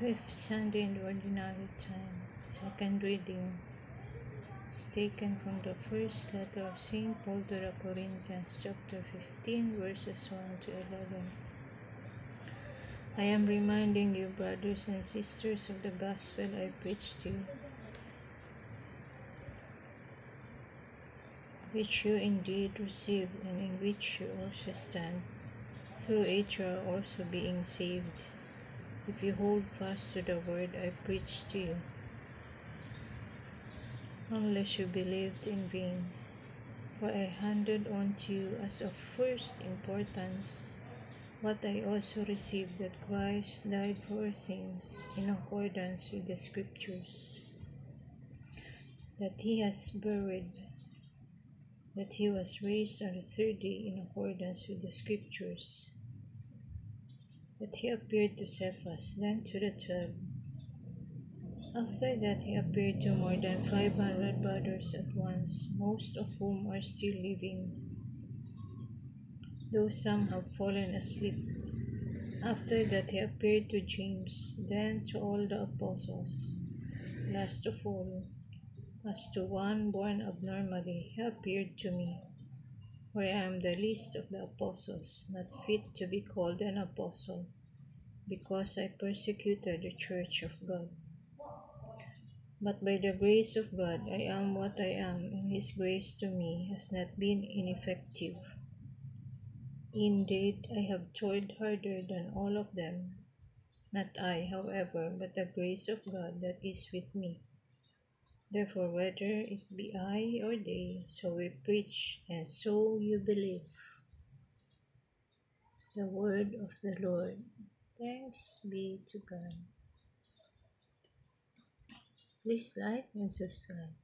Fifth Sunday in the Ordinary Time. Second reading is taken from the first letter of St. Paul to the Corinthians, chapter 15, verses 1 to 11. I am reminding you, brothers and sisters, of the gospel I preached to you, which you indeed received, and in which you also stand, through which you are also being saved, if you hold fast to the word I preached to you, unless you believed in vain. For I handed on to you as of first importance what I also received, that Christ died for our sins in accordance with the Scriptures, that he was buried, that he was raised on the third day in accordance with the Scriptures, that he appeared to Cephas, then to the 12. After that he appeared to more than 500 brothers at once, most of whom are still living, though some have fallen asleep. After that he appeared to James, then to all the apostles. Last of all, as to one born abnormally, he appeared to me, for I am the least of the apostles, not fit to be called an apostle, because I persecuted the church of God. But by the grace of God I am what I am, and his grace to me has not been ineffective. Indeed, I have toiled harder than all of them. Not I, however, but the grace of God that is with me. Therefore, whether it be I or they, so we preach, and so you believe. The word of the Lord. Thanks be to God. Please like and subscribe.